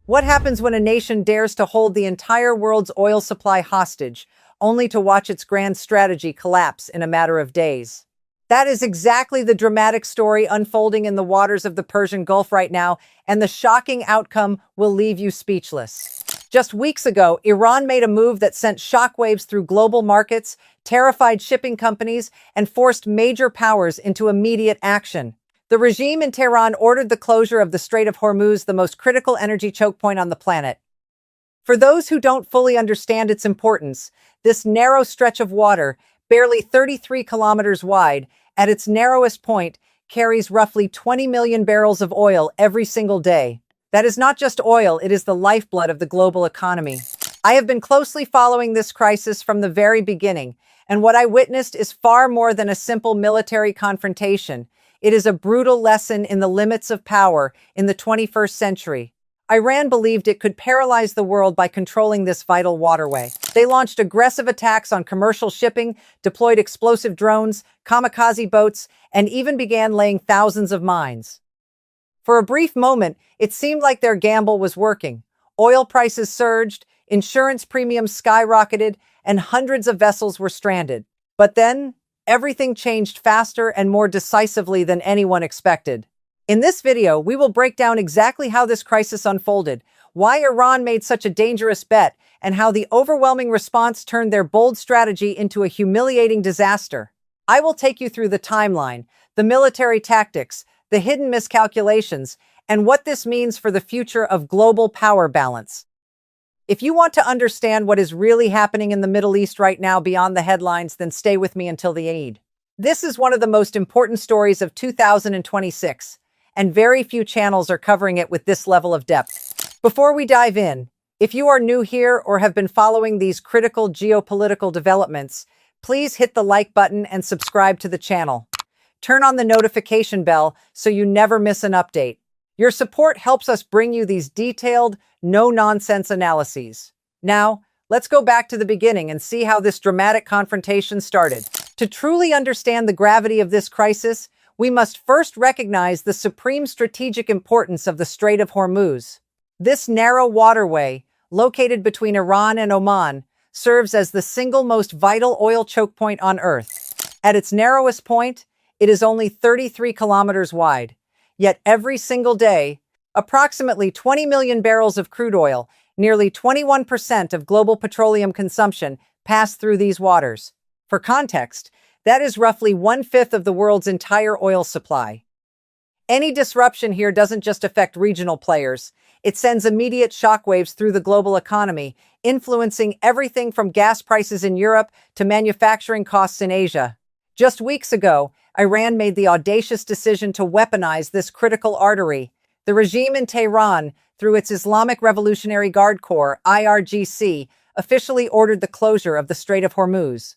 What happens when a nation dares to hold the entire world's oil supply hostage, only to watch its grand strategy collapse in a matter of days? That is exactly the dramatic story unfolding in the waters of the Persian Gulf right now, and the shocking outcome will leave you speechless. Just weeks ago, Iran made a move that sent shockwaves through global markets, terrified shipping companies, and forced major powers into immediate action. The regime in Tehran ordered the closure of the Strait of Hormuz, the most critical energy choke point on the planet. For those who don't fully understand its importance, this narrow stretch of water, barely 33 kilometers wide, at its narrowest point, carries roughly 20 million barrels of oil every single day. That is not just oil, it is the lifeblood of the global economy. I have been closely following this crisis from the very beginning, and what I witnessed is far more than a simple military confrontation. It is a brutal lesson in the limits of power in the 21st century. Iran believed it could paralyze the world by controlling this vital waterway. They launched aggressive attacks on commercial shipping, deployed explosive drones, kamikaze boats, and even began laying thousands of mines. For a brief moment, it seemed like their gamble was working. Oil prices surged, insurance premiums skyrocketed, and hundreds of vessels were stranded. But then, everything changed faster and more decisively than anyone expected. In this video, we will break down exactly how this crisis unfolded, why Iran made such a dangerous bet, and how the overwhelming response turned their bold strategy into a humiliating disaster. I will take you through the timeline, the military tactics, the hidden miscalculations, and what this means for the future of global power balance. If you want to understand what is really happening in the Middle East right now beyond the headlines, then stay with me until the end. This is one of the most important stories of 2026, and very few channels are covering it with this level of depth. Before we dive in, if you are new here or have been following these critical geopolitical developments, please hit the like button and subscribe to the channel. Turn on the notification bell so you never miss an update. Your support helps us bring you these detailed, no-nonsense analyses. Now, let's go back to the beginning and see how this dramatic confrontation started. To truly understand the gravity of this crisis, we must first recognize the supreme strategic importance of the Strait of Hormuz. This narrow waterway, located between Iran and Oman, serves as the single most vital oil choke point on Earth. At its narrowest point, it is only 33 kilometers wide. Yet every single day, approximately 20 million barrels of crude oil, nearly 21% of global petroleum consumption, pass through these waters. For context, that is roughly 1/5 of the world's entire oil supply. Any disruption here doesn't just affect regional players. It sends immediate shockwaves through the global economy, influencing everything from gas prices in Europe to manufacturing costs in Asia. Just weeks ago, Iran made the audacious decision to weaponize this critical artery. The regime in Tehran, through its Islamic Revolutionary Guard Corps, IRGC, officially ordered the closure of the Strait of Hormuz.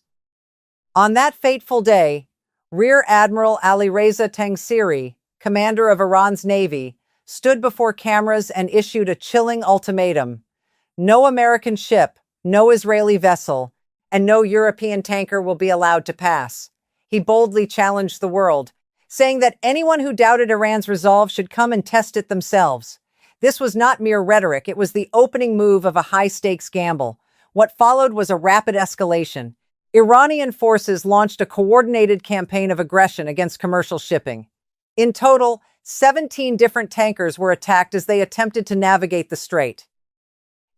On that fateful day, Rear Admiral Alireza Tangsiri, commander of Iran's Navy, stood before cameras and issued a chilling ultimatum. No American ship, no Israeli vessel, and no European tanker will be allowed to pass. He boldly challenged the world, saying that anyone who doubted Iran's resolve should come and test it themselves. This was not mere rhetoric, it was the opening move of a high-stakes gamble. What followed was a rapid escalation. Iranian forces launched a coordinated campaign of aggression against commercial shipping. In total, 17 different tankers were attacked as they attempted to navigate the strait.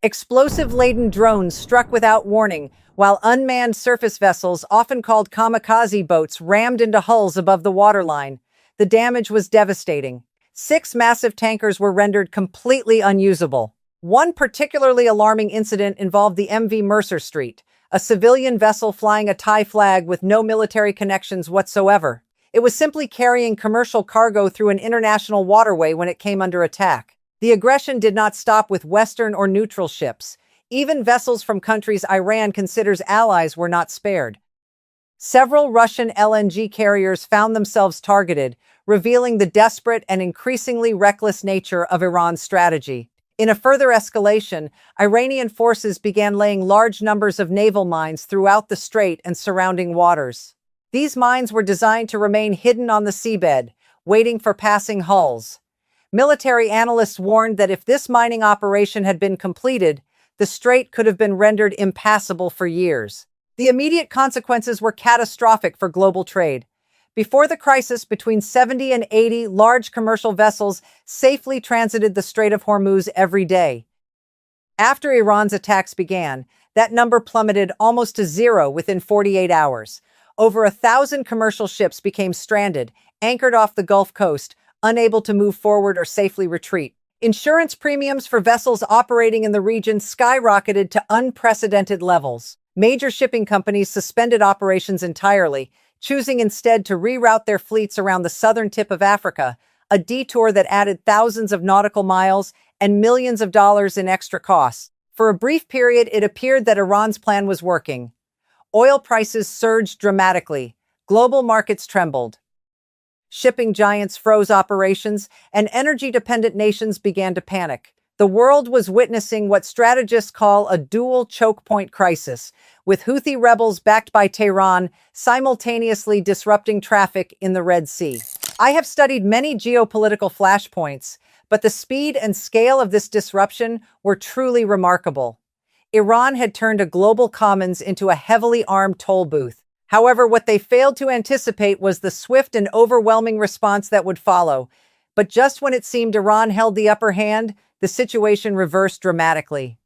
Explosive-laden drones struck without warning, while unmanned surface vessels, often called kamikaze boats, rammed into hulls above the waterline. The damage was devastating. 6 massive tankers were rendered completely unusable. One particularly alarming incident involved the MV Mercer Street, a civilian vessel flying a Thai flag with no military connections whatsoever. It was simply carrying commercial cargo through an international waterway when it came under attack. The aggression did not stop with Western or neutral ships. Even vessels from countries Iran considers allies were not spared. Several Russian LNG carriers found themselves targeted, revealing the desperate and increasingly reckless nature of Iran's strategy. In a further escalation, Iranian forces began laying large numbers of naval mines throughout the strait and surrounding waters. These mines were designed to remain hidden on the seabed, waiting for passing hulls. Military analysts warned that if this mining operation had been completed, the strait could have been rendered impassable for years. The immediate consequences were catastrophic for global trade. Before the crisis, between 70 and 80 large commercial vessels safely transited the Strait of Hormuz every day. After Iran's attacks began, that number plummeted almost to zero within 48 hours. Over 1,000 commercial ships became stranded, anchored off the Gulf Coast, unable to move forward or safely retreat. Insurance premiums for vessels operating in the region skyrocketed to unprecedented levels. Major shipping companies suspended operations entirely, choosing instead to reroute their fleets around the southern tip of Africa, a detour that added thousands of nautical miles and millions of dollars in extra costs. For a brief period, it appeared that Iran's plan was working. Oil prices surged dramatically. Global markets trembled. Shipping giants froze operations, and energy-dependent nations began to panic. The world was witnessing what strategists call a dual choke point crisis, with Houthi rebels backed by Tehran simultaneously disrupting traffic in the Red Sea. I have studied many geopolitical flashpoints, but the speed and scale of this disruption were truly remarkable. Iran had turned a global commons into a heavily armed toll booth. However, what they failed to anticipate was the swift and overwhelming response that would follow. But just when it seemed Iran held the upper hand, the situation reversed dramatically.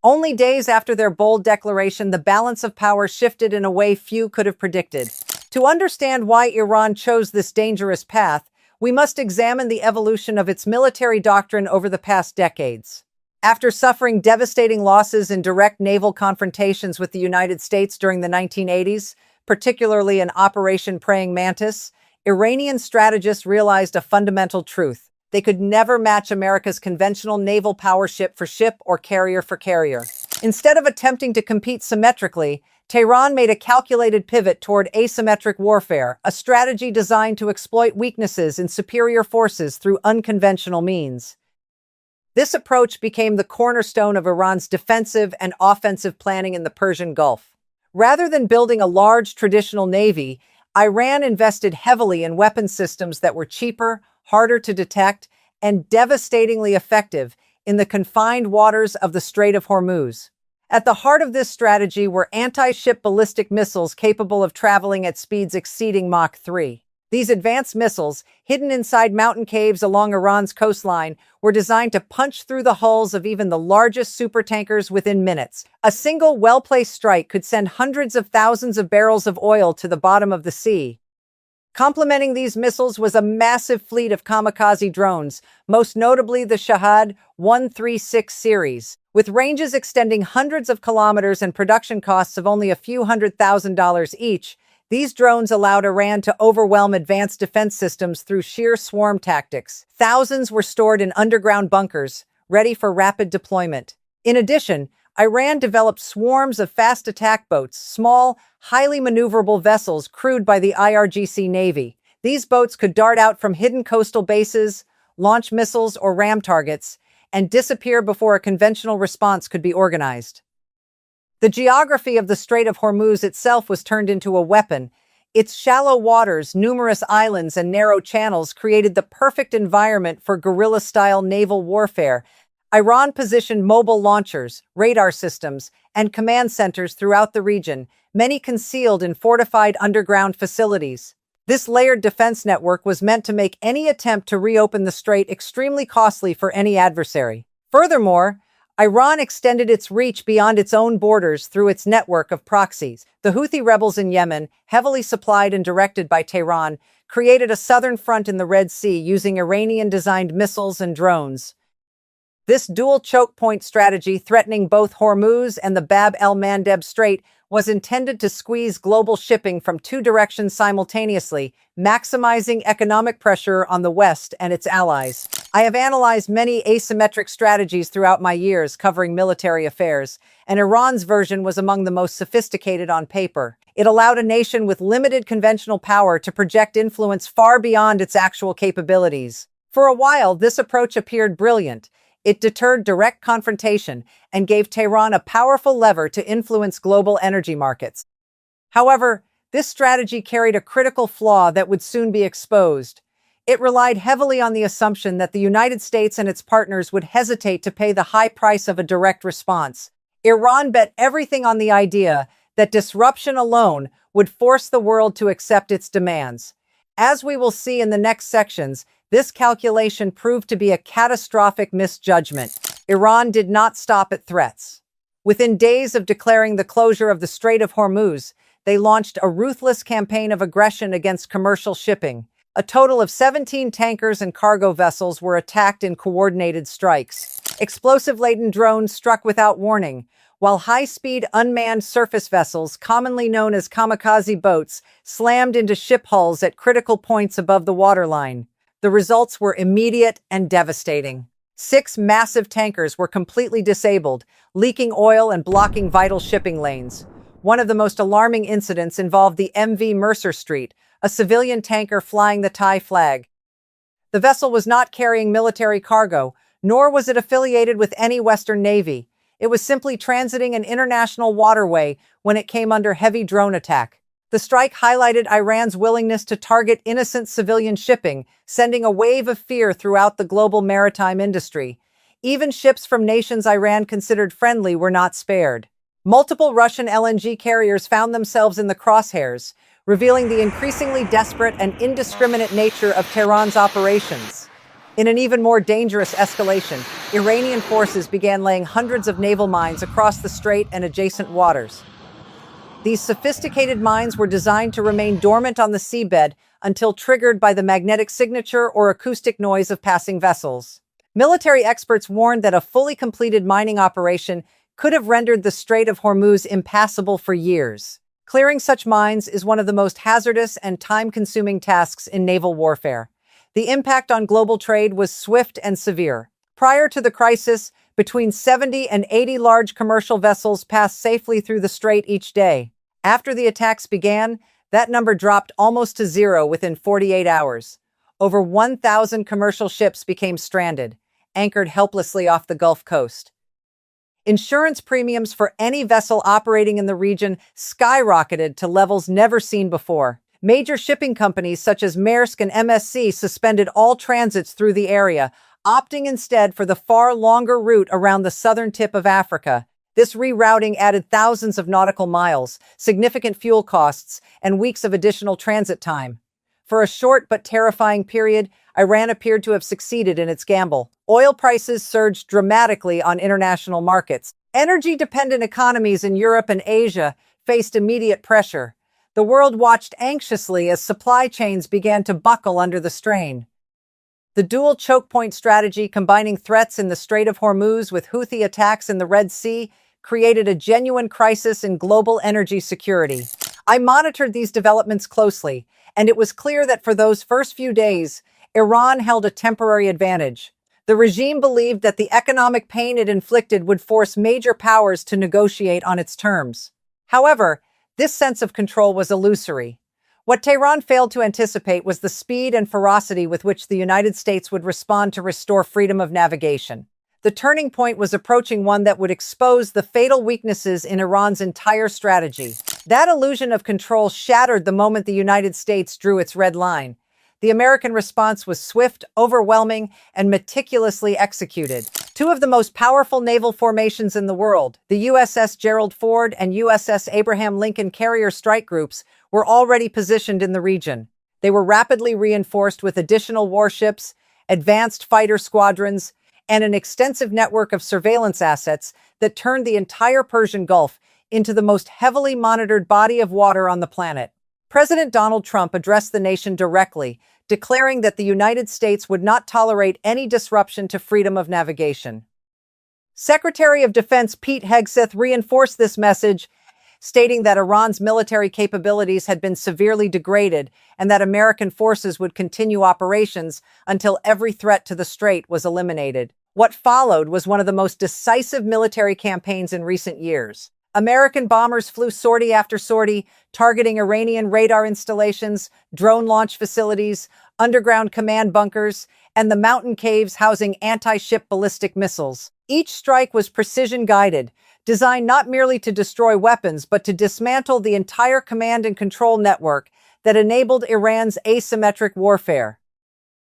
Only days after their bold declaration, the balance of power shifted in a way few could have predicted. To understand why Iran chose this dangerous path, we must examine the evolution of its military doctrine over the past decades. After suffering devastating losses in direct naval confrontations with the United States during the 1980s, particularly in Operation Praying Mantis, Iranian strategists realized a fundamental truth. They could never match America's conventional naval power ship for ship or carrier for carrier. Instead of attempting to compete symmetrically, Tehran made a calculated pivot toward asymmetric warfare, a strategy designed to exploit weaknesses in superior forces through unconventional means. This approach became the cornerstone of Iran's defensive and offensive planning in the Persian Gulf. Rather than building a large traditional navy, Iran invested heavily in weapon systems that were cheaper, harder to detect, and devastatingly effective in the confined waters of the Strait of Hormuz. At the heart of this strategy were anti-ship ballistic missiles capable of traveling at speeds exceeding Mach 3. These advanced missiles, hidden inside mountain caves along Iran's coastline, were designed to punch through the hulls of even the largest supertankers within minutes. A single well-placed strike could send hundreds of thousands of barrels of oil to the bottom of the sea. Complementing these missiles was a massive fleet of kamikaze drones, most notably the Shahad 136 series. With ranges extending hundreds of kilometers and production costs of only a few $100,000 each, these drones allowed Iran to overwhelm advanced defense systems through sheer swarm tactics. Thousands were stored in underground bunkers, ready for rapid deployment. In addition, Iran developed swarms of fast attack boats, small, highly maneuverable vessels crewed by the IRGC Navy. These boats could dart out from hidden coastal bases, launch missiles or ram targets, and disappear before a conventional response could be organized. The geography of the Strait of Hormuz itself was turned into a weapon. Its shallow waters, numerous islands, and narrow channels created the perfect environment for guerrilla-style naval warfare. Iran positioned mobile launchers, radar systems, and command centers throughout the region, many concealed in fortified underground facilities. This layered defense network was meant to make any attempt to reopen the strait extremely costly for any adversary. Furthermore, Iran extended its reach beyond its own borders through its network of proxies. The Houthi rebels in Yemen, heavily supplied and directed by Tehran, created a southern front in the Red Sea using Iranian-designed missiles and drones. This dual choke point strategy, threatening both Hormuz and the Bab el-Mandeb Strait, was intended to squeeze global shipping from two directions simultaneously, maximizing economic pressure on the West and its allies. I have analyzed many asymmetric strategies throughout my years covering military affairs, and Iran's version was among the most sophisticated on paper. It allowed a nation with limited conventional power to project influence far beyond its actual capabilities. For a while, this approach appeared brilliant. It deterred direct confrontation and gave Tehran a powerful lever to influence global energy markets. However, this strategy carried a critical flaw that would soon be exposed. It relied heavily on the assumption that the United States and its partners would hesitate to pay the high price of a direct response. Iran bet everything on the idea that disruption alone would force the world to accept its demands. As we will see in the next sections, this calculation proved to be a catastrophic misjudgment. Iran did not stop at threats. Within days of declaring the closure of the Strait of Hormuz, they launched a ruthless campaign of aggression against commercial shipping. A total of 17 tankers and cargo vessels were attacked in coordinated strikes. Explosive-laden drones struck without warning, while high-speed unmanned surface vessels, commonly known as kamikaze boats, slammed into ship hulls at critical points above the waterline. The results were immediate and devastating. 6 massive tankers were completely disabled, leaking oil and blocking vital shipping lanes. One of the most alarming incidents involved the MV Mercer Street, a civilian tanker flying the Thai flag. The vessel was not carrying military cargo, nor was it affiliated with any Western Navy. It was simply transiting an international waterway when it came under heavy drone attack. The strike highlighted Iran's willingness to target innocent civilian shipping, sending a wave of fear throughout the global maritime industry. Even ships from nations Iran considered friendly were not spared. Multiple Russian LNG carriers found themselves in the crosshairs, revealing the increasingly desperate and indiscriminate nature of Tehran's operations. In an even more dangerous escalation, Iranian forces began laying hundreds of naval mines across the strait and adjacent waters. These sophisticated mines were designed to remain dormant on the seabed until triggered by the magnetic signature or acoustic noise of passing vessels. Military experts warned that a fully completed mining operation could have rendered the Strait of Hormuz impassable for years. Clearing such mines is one of the most hazardous and time-consuming tasks in naval warfare. The impact on global trade was swift and severe. Prior to the crisis, between 70 and 80 large commercial vessels passed safely through the strait each day. After the attacks began, that number dropped almost to zero within 48 hours. Over 1,000 commercial ships became stranded, anchored helplessly off the Gulf Coast. Insurance premiums for any vessel operating in the region skyrocketed to levels never seen before. Major shipping companies such as Maersk and MSC suspended all transits through the area, opting instead for the far longer route around the southern tip of Africa. This rerouting added thousands of nautical miles, significant fuel costs, and weeks of additional transit time. For a short but terrifying period, Iran appeared to have succeeded in its gamble. Oil prices surged dramatically on international markets. Energy-dependent economies in Europe and Asia faced immediate pressure. The world watched anxiously as supply chains began to buckle under the strain. The dual choke point strategy, combining threats in the Strait of Hormuz with Houthi attacks in the Red Sea, created a genuine crisis in global energy security. I monitored these developments closely, and it was clear that for those first few days, Iran held a temporary advantage. The regime believed that the economic pain it inflicted would force major powers to negotiate on its terms. However, this sense of control was illusory. What Tehran failed to anticipate was the speed and ferocity with which the United States would respond to restore freedom of navigation. The turning point was approaching, one that would expose the fatal weaknesses in Iran's entire strategy. That illusion of control shattered the moment the United States drew its red line. The American response was swift, overwhelming, and meticulously executed. Two of the most powerful naval formations in the world, the USS Gerald Ford and USS Abraham Lincoln carrier strike groups, were already positioned in the region. They were rapidly reinforced with additional warships, advanced fighter squadrons, and an extensive network of surveillance assets that turned the entire Persian Gulf into the most heavily monitored body of water on the planet. President Donald Trump addressed the nation directly, declaring that the United States would not tolerate any disruption to freedom of navigation. Secretary of Defense Pete Hegseth reinforced this message, stating that Iran's military capabilities had been severely degraded and that American forces would continue operations until every threat to the strait was eliminated. What followed was one of the most decisive military campaigns in recent years. American bombers flew sortie after sortie, targeting Iranian radar installations, drone launch facilities, underground command bunkers, and the mountain caves housing anti-ship ballistic missiles. Each strike was precision-guided, designed not merely to destroy weapons, but to dismantle the entire command and control network that enabled Iran's asymmetric warfare.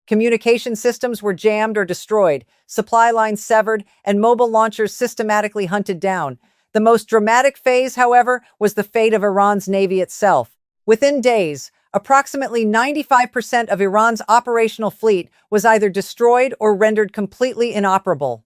Communication systems were jammed or destroyed, supply lines severed, and mobile launchers systematically hunted down. The most dramatic phase, however, was the fate of Iran's navy itself. Within days, approximately 95% of Iran's operational fleet was either destroyed or rendered completely inoperable.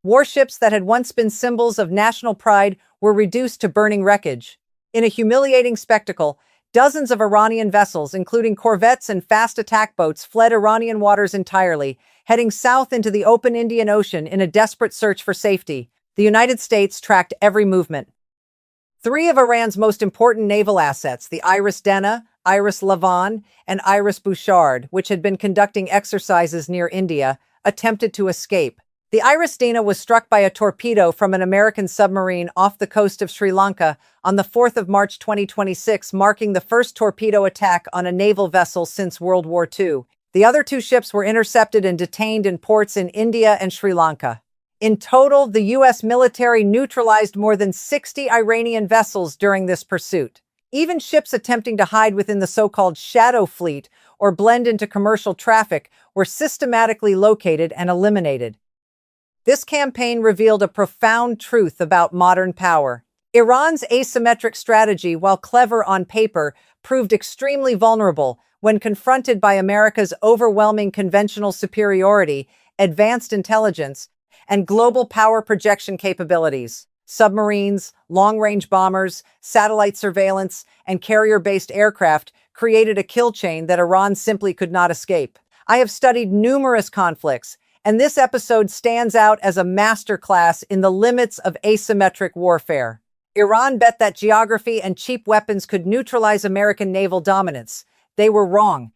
Warships that had once been symbols of national pride were reduced to burning wreckage. In a humiliating spectacle, dozens of Iranian vessels, including corvettes and fast attack boats, fled Iranian waters entirely, heading south into the open Indian Ocean in a desperate search for safety. The United States tracked every movement. Three of Iran's most important naval assets, the Iris Dena, Iris Lavan, and Iris Bouchard, which had been conducting exercises near India, attempted to escape. The Iris Dena was struck by a torpedo from an American submarine off the coast of Sri Lanka on the 4th of March 2026, marking the first torpedo attack on a naval vessel since World War II. The other two ships were intercepted and detained in ports in India and Sri Lanka. In total, the U.S. military neutralized more than 60 Iranian vessels during this pursuit. Even ships attempting to hide within the so-called shadow fleet or blend into commercial traffic were systematically located and eliminated. This campaign revealed a profound truth about modern power. Iran's asymmetric strategy, while clever on paper, proved extremely vulnerable when confronted by America's overwhelming conventional superiority, advanced intelligence, and global power projection capabilities. Submarines, long-range bombers, satellite surveillance, and carrier-based aircraft created a kill chain that Iran simply could not escape. I have studied numerous conflicts, and this episode stands out as a masterclass in the limits of asymmetric warfare. Iran bet that geography and cheap weapons could neutralize American naval dominance. They were wrong.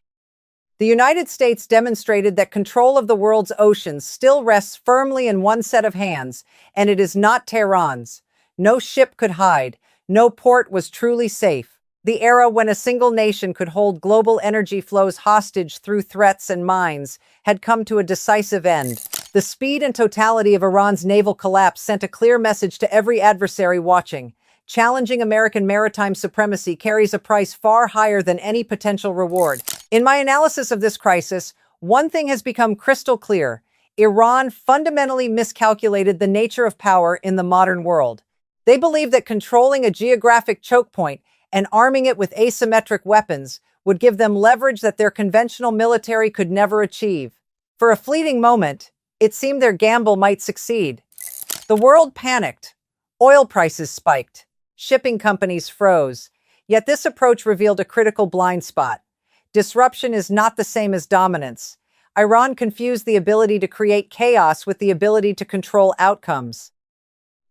The United States demonstrated that control of the world's oceans still rests firmly in one set of hands, and it is not Tehran's. No ship could hide. No port was truly safe. The era when a single nation could hold global energy flows hostage through threats and mines had come to a decisive end. The speed and totality of Iran's naval collapse sent a clear message to every adversary watching. Challenging American maritime supremacy carries a price far higher than any potential reward. In my analysis of this crisis, one thing has become crystal clear. Iran fundamentally miscalculated the nature of power in the modern world. They believed that controlling a geographic choke point and arming it with asymmetric weapons would give them leverage that their conventional military could never achieve. For a fleeting moment, it seemed their gamble might succeed. The world panicked. Oil prices spiked. Shipping companies froze. Yet this approach revealed a critical blind spot. Disruption is not the same as dominance. Iran confused the ability to create chaos with the ability to control outcomes.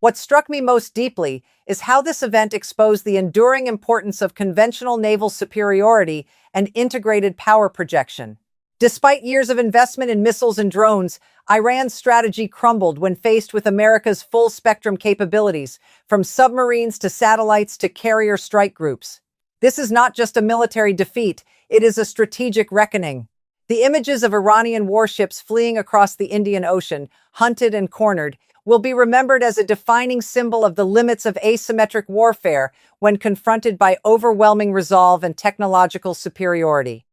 What struck me most deeply is how this event exposed the enduring importance of conventional naval superiority and integrated power projection. Despite years of investment in missiles and drones, Iran's strategy crumbled when faced with America's full-spectrum capabilities, from submarines to satellites to carrier strike groups. This is not just a military defeat, it is a strategic reckoning. The images of Iranian warships fleeing across the Indian Ocean, hunted and cornered, will be remembered as a defining symbol of the limits of asymmetric warfare when confronted by overwhelming resolve and technological superiority.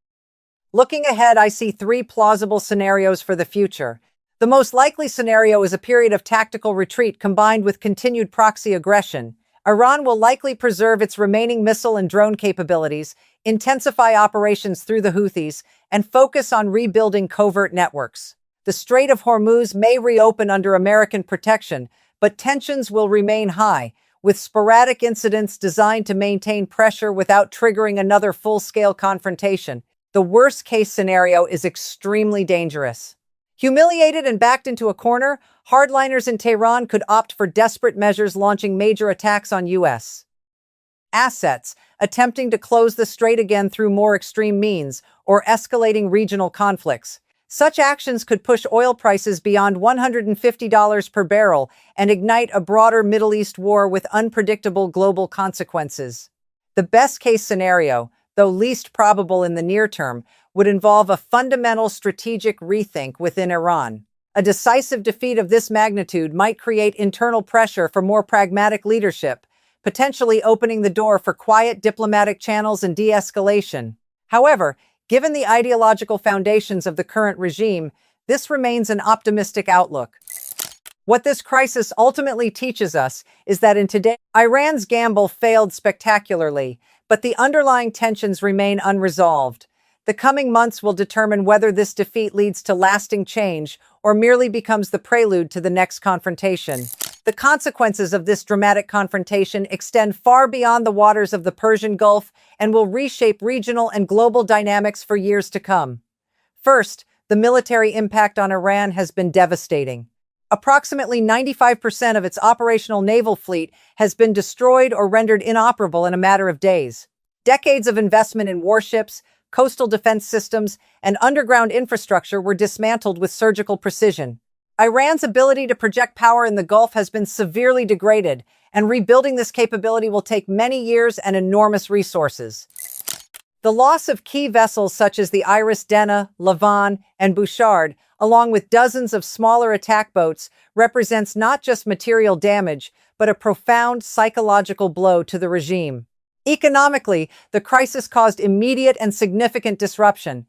Looking ahead, I see three plausible scenarios for the future. The most likely scenario is a period of tactical retreat combined with continued proxy aggression. Iran will likely preserve its remaining missile and drone capabilities, intensify operations through the Houthis, and focus on rebuilding covert networks. The Strait of Hormuz may reopen under American protection, but tensions will remain high, with sporadic incidents designed to maintain pressure without triggering another full-scale confrontation. The worst-case scenario is extremely dangerous. Humiliated and backed into a corner, hardliners in Tehran could opt for desperate measures, launching major attacks on U.S. assets, attempting to close the strait again through more extreme means, or escalating regional conflicts. Such actions could push oil prices beyond $150 per barrel and ignite a broader Middle East war with unpredictable global consequences. The best-case scenario, though least probable in the near term, would involve a fundamental strategic rethink within Iran. A decisive defeat of this magnitude might create internal pressure for more pragmatic leadership, potentially opening the door for quiet diplomatic channels and de-escalation. However, Given the ideological foundations of the current regime, this remains an optimistic outlook. What this crisis ultimately teaches us is that in today, Iran's gamble failed spectacularly, but the underlying tensions remain unresolved. The coming months will determine whether this defeat leads to lasting change or merely becomes the prelude to the next confrontation. The consequences of this dramatic confrontation extend far beyond the waters of the Persian Gulf and will reshape regional and global dynamics for years to come. First, the military impact on Iran has been devastating. Approximately 95% of its operational naval fleet has been destroyed or rendered inoperable in a matter of days. Decades of investment in warships, coastal defense systems, and underground infrastructure were dismantled with surgical precision. Iran's ability to project power in the Gulf has been severely degraded, and rebuilding this capability will take many years and enormous resources. The loss of key vessels such as the Iris Dena, Lavon, and Bouchard, along with dozens of smaller attack boats, represents not just material damage, but a profound psychological blow to the regime. Economically, the crisis caused immediate and significant disruption.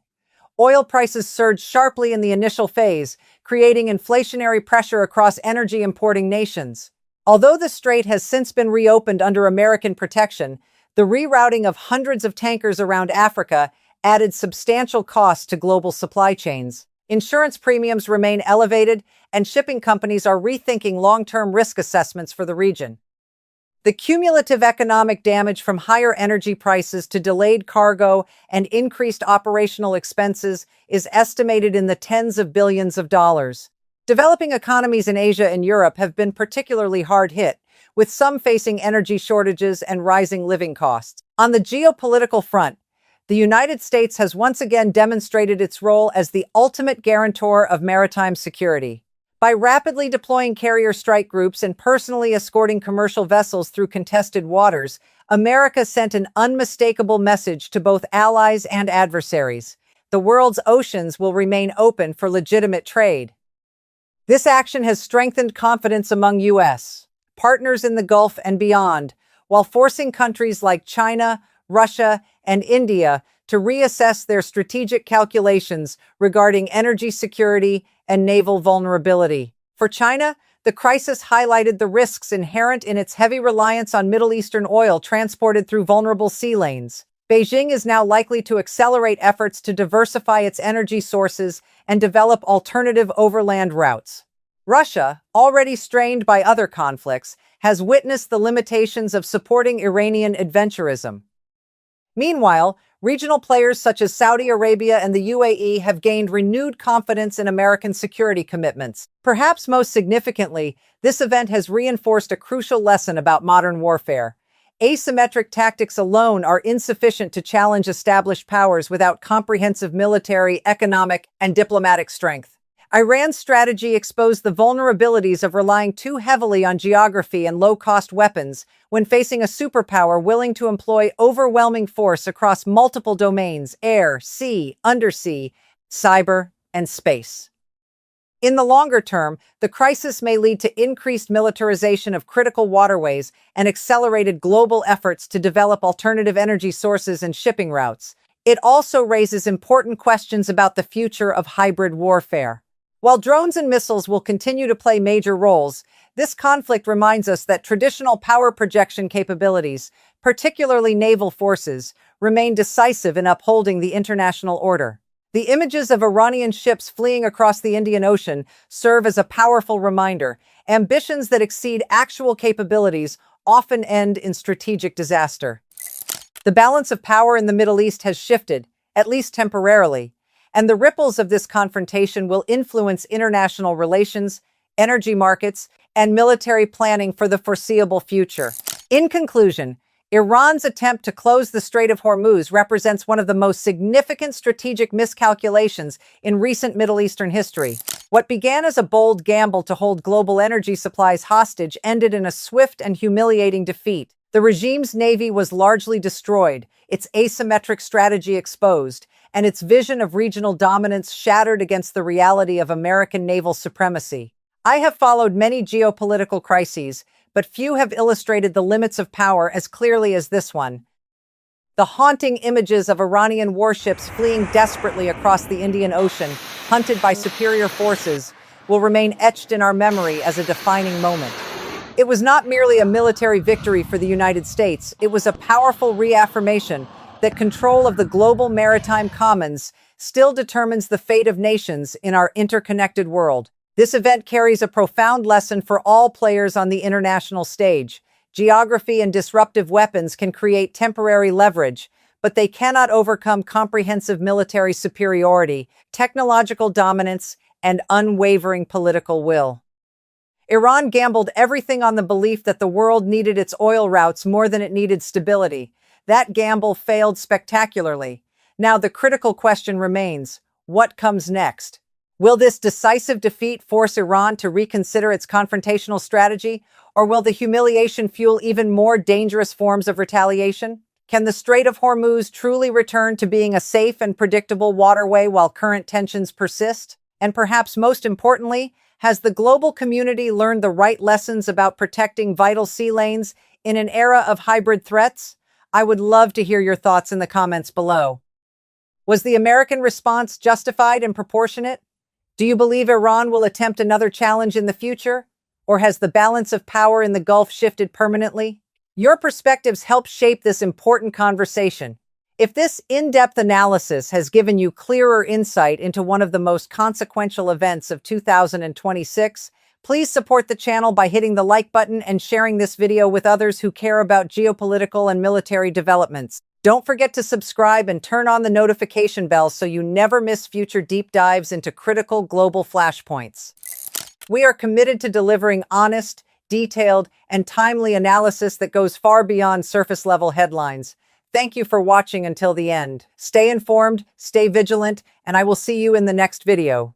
Oil prices surged sharply in the initial phase, creating inflationary pressure across energy-importing nations. Although the strait has since been reopened under American protection, the rerouting of hundreds of tankers around Africa added substantial costs to global supply chains. Insurance premiums remain elevated, and shipping companies are rethinking long-term risk assessments for the region. The cumulative economic damage from higher energy prices to delayed cargo and increased operational expenses is estimated in the tens of billions of dollars. Developing economies in Asia and Europe have been particularly hard hit, with some facing energy shortages and rising living costs. On the geopolitical front, the United States has once again demonstrated its role as the ultimate guarantor of maritime security. By rapidly deploying carrier strike groups and personally escorting commercial vessels through contested waters, America sent an unmistakable message to both allies and adversaries. The world's oceans will remain open for legitimate trade. This action has strengthened confidence among U.S. partners in the Gulf and beyond, while forcing countries like China, Russia, and India to reassess their strategic calculations regarding energy security and naval vulnerability. For China, the crisis highlighted the risks inherent in its heavy reliance on Middle Eastern oil transported through vulnerable sea lanes. Beijing is now likely to accelerate efforts to diversify its energy sources and develop alternative overland routes. Russia, already strained by other conflicts, has witnessed the limitations of supporting Iranian adventurism. Meanwhile, regional players such as Saudi Arabia and the UAE have gained renewed confidence in American security commitments. Perhaps most significantly, this event has reinforced a crucial lesson about modern warfare. Asymmetric tactics alone are insufficient to challenge established powers without comprehensive military, economic, and diplomatic strength. Iran's strategy exposed the vulnerabilities of relying too heavily on geography and low-cost weapons when facing a superpower willing to employ overwhelming force across multiple domains: air, sea, undersea, cyber, and space. In the longer term, the crisis may lead to increased militarization of critical waterways and accelerated global efforts to develop alternative energy sources and shipping routes. It also raises important questions about the future of hybrid warfare. While drones and missiles will continue to play major roles, this conflict reminds us that traditional power projection capabilities, particularly naval forces, remain decisive in upholding the international order. The images of Iranian ships fleeing across the Indian Ocean serve as a powerful reminder. Ambitions that exceed actual capabilities often end in strategic disaster. The balance of power in the Middle East has shifted, at least temporarily, and the ripples of this confrontation will influence international relations, energy markets, and military planning for the foreseeable future. In conclusion, Iran's attempt to close the Strait of Hormuz represents one of the most significant strategic miscalculations in recent Middle Eastern history. What began as a bold gamble to hold global energy supplies hostage ended in a swift and humiliating defeat. The regime's navy was largely destroyed, its asymmetric strategy exposed, and its vision of regional dominance shattered against the reality of American naval supremacy. I have followed many geopolitical crises, but few have illustrated the limits of power as clearly as this one. The haunting images of Iranian warships fleeing desperately across the Indian Ocean, hunted by superior forces, will remain etched in our memory as a defining moment. It was not merely a military victory for the United States, it was a powerful reaffirmation that control of the global maritime commons still determines the fate of nations in our interconnected world. This event carries a profound lesson for all players on the international stage. Geography and disruptive weapons can create temporary leverage, but they cannot overcome comprehensive military superiority, technological dominance, and unwavering political will. Iran gambled everything on the belief that the world needed its oil routes more than it needed stability. That gamble failed spectacularly. Now the critical question remains, what comes next? Will this decisive defeat force Iran to reconsider its confrontational strategy, or will the humiliation fuel even more dangerous forms of retaliation? Can the Strait of Hormuz truly return to being a safe and predictable waterway while current tensions persist? And perhaps most importantly, has the global community learned the right lessons about protecting vital sea lanes in an era of hybrid threats? I would love to hear your thoughts in the comments below. Was the American response justified and proportionate? Do you believe Iran will attempt another challenge in the future? Or has the balance of power in the Gulf shifted permanently? Your perspectives help shape this important conversation. If this in-depth analysis has given you clearer insight into one of the most consequential events of 2026, please support the channel by hitting the like button and sharing this video with others who care about geopolitical and military developments. Don't forget to subscribe and turn on the notification bell so you never miss future deep dives into critical global flashpoints. We are committed to delivering honest, detailed, and timely analysis that goes far beyond surface-level headlines. Thank you for watching until the end. Stay informed, stay vigilant, and I will see you in the next video.